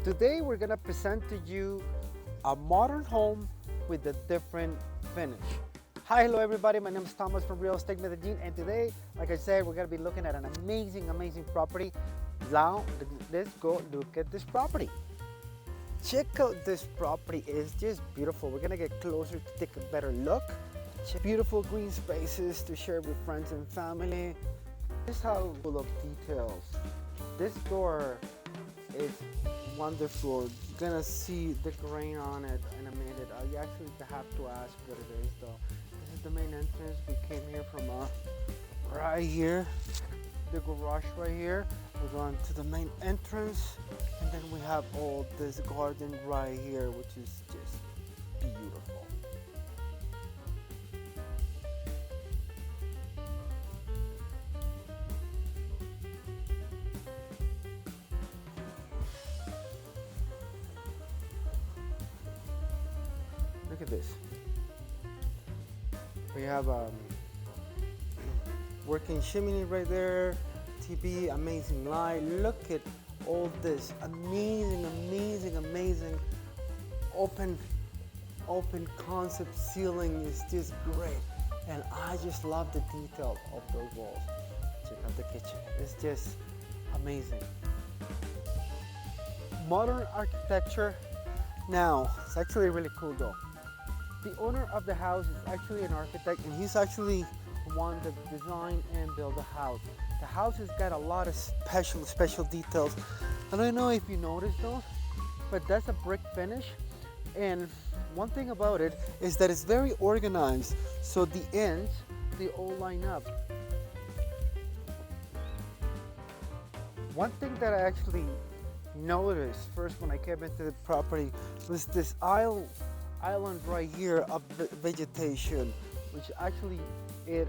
Today we're gonna present to you a modern home with a different finish. Hi, hello everybody, my name is Thomas from Real Estate Medellin, and today, like I said, we're gonna be looking at an amazing property. Now, let's go look at this property. Check out this property, it's just beautiful. We're gonna get closer to take a better look. Beautiful green spaces to share with friends and family. This is how full of details. This door is wonderful. You're gonna see the grain on it in a minute. You actually have to ask what it is though. This is the main entrance. We came here from right here, the garage right here. We're going to the main entrance, and then we have all this garden right here, which is just beautiful. Look at this. We have working chimney right there, TV, amazing light. Look at all this amazing open concept ceiling is just great. And I just love the detail of those walls. Check out the kitchen. It's just amazing. Modern architecture. Now, it's actually really cool though. The owner of the house is actually an architect, and he's actually one that designed and built the house. The house has got a lot of special details. I don't know if you noticed though, but that's a brick finish. And one thing about it is that it's very organized. So the ends, they all line up. One thing that I actually noticed first when I came into the property was this island right here of vegetation, which actually it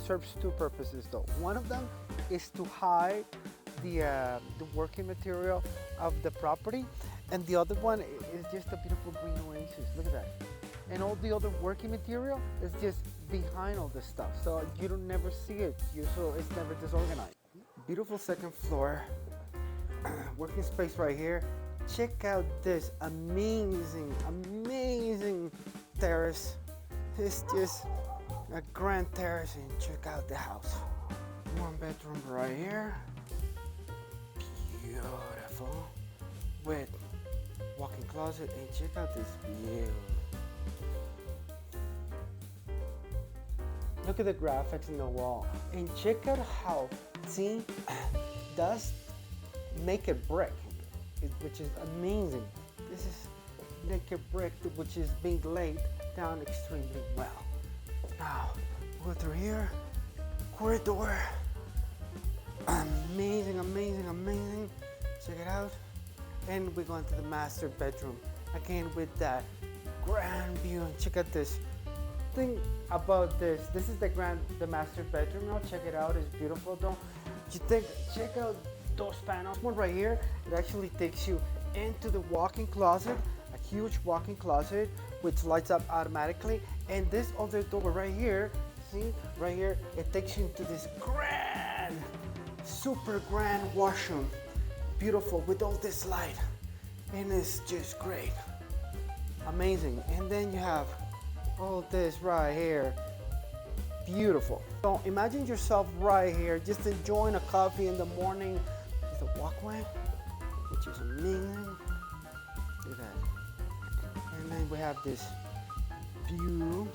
serves two purposes though. One of them is to hide the working material of the property, and the other one is just a beautiful green oasis. Look at that. And all the other working material is just behind all this stuff, so you don't never see it. So it's never disorganized. Beautiful second floor, working space right here. Check out this amazing terrace. It's just a grand terrace, and check out the house. One bedroom right here. Beautiful. With walk-in closet, and check out this view. Look at the graphics in the wall, and check out how see does make it brick, which is amazing. This is naked brick, which is being laid down extremely well. Now, go through here, corridor, amazing. Check it out. And we go into the master bedroom, again with that grand view. And check out this thing about this. This is the master bedroom now. Check it out, it's beautiful though. Check out those panels. One right here, it actually takes you into the walk-in closet, a huge walk-in closet which lights up automatically. And this other door right here, see right here, it takes you into this super grand washroom. Beautiful with all this light, and it's just great, amazing. And then you have all this right here, beautiful. So imagine yourself right here just enjoying a coffee in the morning with a walkway, which is amazing. Look at that. And then we have this view,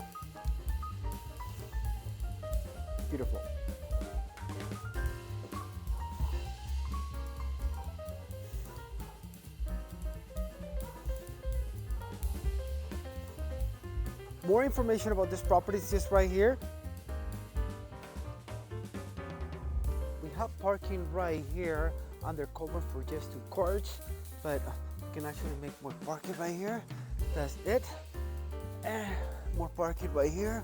beautiful. More information about this property is just right here. We have parking right here under cover for just 2 cars, but you can actually make more parking right here. That's it. And more parking right here.